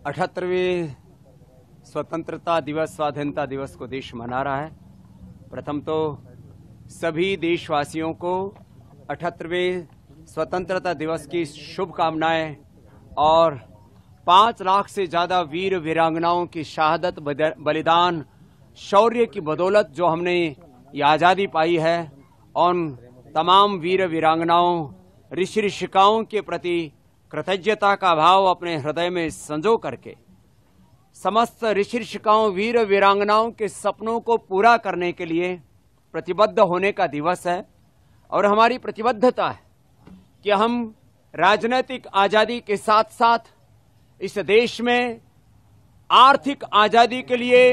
78वें स्वतंत्रता दिवस, स्वाधीनता दिवस को देश मना रहा है। प्रथम तो सभी देशवासियों को 78वें स्वतंत्रता दिवस की शुभकामनाएं और 5 लाख से ज्यादा वीर वीरांगनाओं की शहादत, बलिदान, शौर्य की बदौलत जो हमने ये आज़ादी पाई है, उन तमाम वीर वीरांगनाओं, ऋषि ऋषिकाओं के प्रति कृतज्ञता का भाव अपने हृदय में संजो करके समस्त ऋषि ऋषिकाओं, वीर वीरांगनाओं के सपनों को पूरा करने के लिए प्रतिबद्ध होने का दिवस है। और हमारी प्रतिबद्धता है कि हम राजनीतिक आजादी के साथ साथ इस देश में आर्थिक आजादी के लिए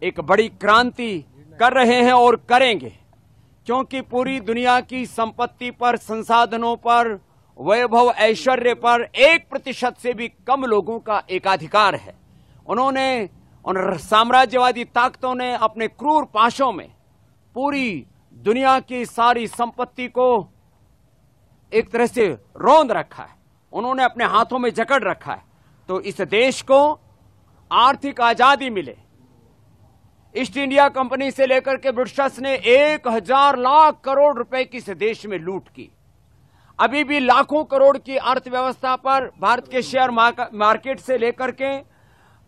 एक बड़ी क्रांति कर रहे हैं और करेंगे, क्योंकि पूरी दुनिया की संपत्ति पर, संसाधनों पर, वैभव ऐश्वर्य पर 1% से भी कम लोगों का एकाधिकार है। उन साम्राज्यवादी ताकतों ने अपने क्रूर पाशों में पूरी दुनिया की सारी संपत्ति को एक तरह से रौंद रखा है, उन्होंने अपने हाथों में जकड़ रखा है। तो इस देश को आर्थिक आजादी मिले, ईस्ट इंडिया कंपनी से लेकर के ब्रिटिशर्स ने 1000 लाख करोड़ रुपए की इस देश में लूट की। अभी भी लाखों करोड़ की अर्थव्यवस्था पर भारत के शेयर मार्केट से लेकर के,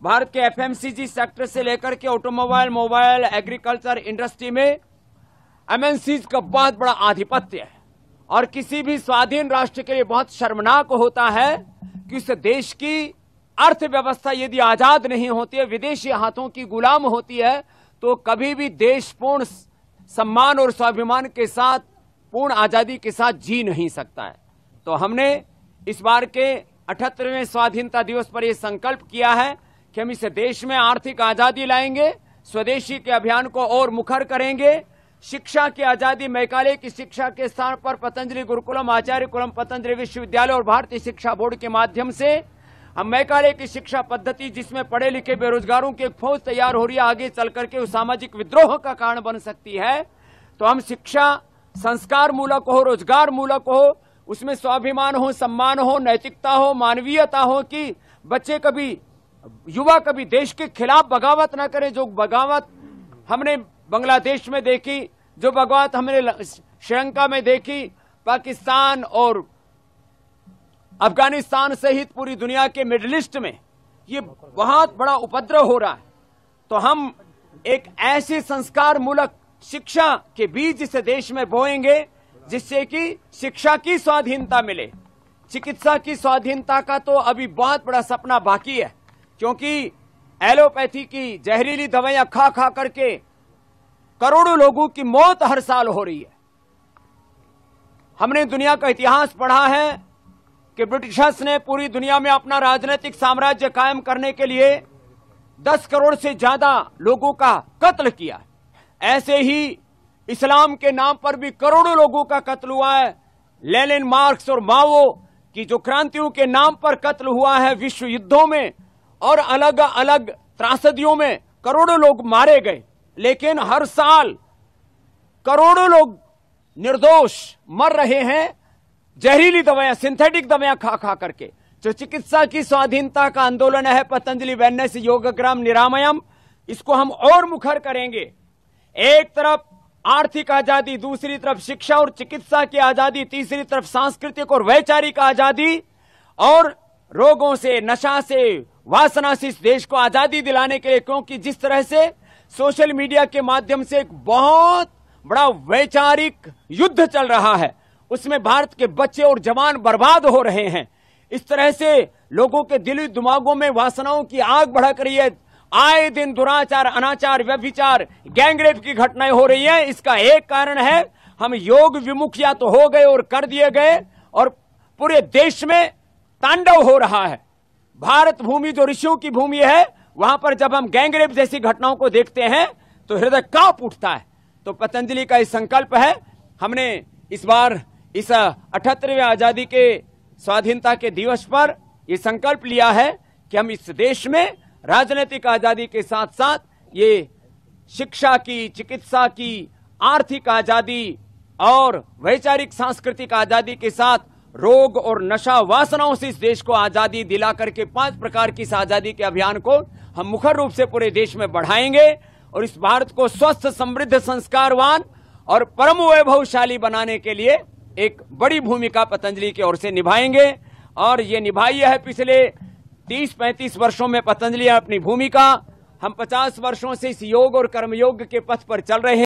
भारत के एफएमसीजी सेक्टर से लेकर के ऑटोमोबाइल, मोबाइल, एग्रीकल्चर इंडस्ट्री में एमएनसीज का बहुत बड़ा आधिपत्य है। और किसी भी स्वाधीन राष्ट्र के लिए बहुत शर्मनाक होता है कि इस देश की अर्थव्यवस्था यदि आजाद नहीं होती है, विदेशी हाथों की गुलाम होती है, तो कभी भी देश पूर्ण सम्मान और स्वाभिमान के साथ, पूर्ण आजादी के साथ जी नहीं सकता है। तो हमने इस बार के 78वें स्वाधीनता दिवस पर यह संकल्प किया है कि हम इस देश में आर्थिक आजादी लाएंगे, स्वदेशी के अभियान को और मुखर करेंगे, शिक्षा की आजादी, मैकाले की शिक्षा के स्थान पर पतंजलि गुरुकुलम, आचार्य कुलम पतंजलि विश्वविद्यालय और भारतीय शिक्षा बोर्ड के माध्यम से हम मैकाले की शिक्षा पद्धति, जिसमें पढ़े लिखे बेरोजगारों की एक फौज तैयार हो रही है, आगे चल करके उस सामाजिक विद्रोह का कारण बन सकती है। तो हम शिक्षा संस्कार मूलक हो, रोजगार मूलक हो, उसमें स्वाभिमान हो, सम्मान हो, नैतिकता हो, मानवीयता हो, कि बच्चे कभी, युवा कभी देश के खिलाफ बगावत ना करें। जो बगावत हमने बांग्लादेश में देखी, जो बगावत हमने श्रीलंका में देखी, पाकिस्तान और अफगानिस्तान सहित पूरी दुनिया के मिडिल ईस्ट में ये बहुत बड़ा उपद्रव हो रहा है। तो हम एक ऐसे संस्कार मूलक शिक्षा के बीज इस देश में बोएंगे जिससे कि शिक्षा की स्वाधीनता मिले। चिकित्सा की स्वाधीनता का तो अभी बहुत बड़ा सपना बाकी है, क्योंकि एलोपैथी की जहरीली दवाइयां खा खा करके करोड़ों लोगों की मौत हर साल हो रही है। हमने दुनिया का इतिहास पढ़ा है कि ब्रिटिशर्स ने पूरी दुनिया में अपना राजनीतिक साम्राज्य कायम करने के लिए 10 करोड़ से ज्यादा लोगों का कत्ल किया। ऐसे ही इस्लाम के नाम पर भी करोड़ों लोगों का कत्ल हुआ है। लेनिन, मार्क्स और माओ की जो क्रांतियों के नाम पर कत्ल हुआ है, विश्व युद्धों में और अलग अलग त्रासदियों में करोड़ों लोग मारे गए। लेकिन हर साल करोड़ों लोग निर्दोष मर रहे हैं जहरीली दवाइयां, सिंथेटिक दवाइयां खा खा करके। जो चिकित्सा की स्वाधीनता का आंदोलन है, पतंजलि वेलनेस योगग्राम निरामयम, इसको हम और मुखर करेंगे। एक तरफ आर्थिक आजादी, दूसरी तरफ शिक्षा और चिकित्सा की आजादी, तीसरी तरफ सांस्कृतिक और वैचारिक आजादी, और रोगों से, नशा से, वासना से इस देश को आजादी दिलाने के लिए। क्योंकि जिस तरह से सोशल मीडिया के माध्यम से एक बहुत बड़ा वैचारिक युद्ध चल रहा है, उसमें भारत के बच्चे और जवान बर्बाद हो रहे हैं। इस तरह से लोगों के दिली दिमागों में वासनाओं की आग भड़क रही है। आए दिन दुराचार, अनाचार, व्यभिचार, गैंगरेप की घटनाएं हो रही हैं। इसका एक कारण है हम योग विमुख या तो हो गए और कर दिए गए, और पूरे देश में तांडव हो रहा है। भारत भूमि जो ऋषियों की भूमि है, वहां पर जब हम गैंगरेप जैसी घटनाओं को देखते हैं तो हृदय कांप उठता है। तो पतंजलि का इस संकल्प है, हमने इस बार इस 78वें आजादी के स्वाधीनता के दिवस पर यह संकल्प लिया है कि हम इस देश में राजनीतिक आजादी के साथ साथ ये शिक्षा की, चिकित्सा की, आर्थिक आजादी और वैचारिक सांस्कृतिक आजादी के साथ रोग और नशा वासनाओं से इस देश को आजादी दिला करके 5 प्रकार की इस आजादी के अभियान को हम मुखर रूप से पूरे देश में बढ़ाएंगे और इस भारत को स्वस्थ, समृद्ध, संस्कारवान और परम वैभवशाली बनाने के लिए एक बड़ी भूमिका पतंजलि की ओर से निभाएंगे। और ये निभाई है पिछले 30-35 वर्षों में पतंजलि अपनी भूमिका। हम 50 वर्षों से इस योग और कर्मयोग के पथ पर चल रहे हैं।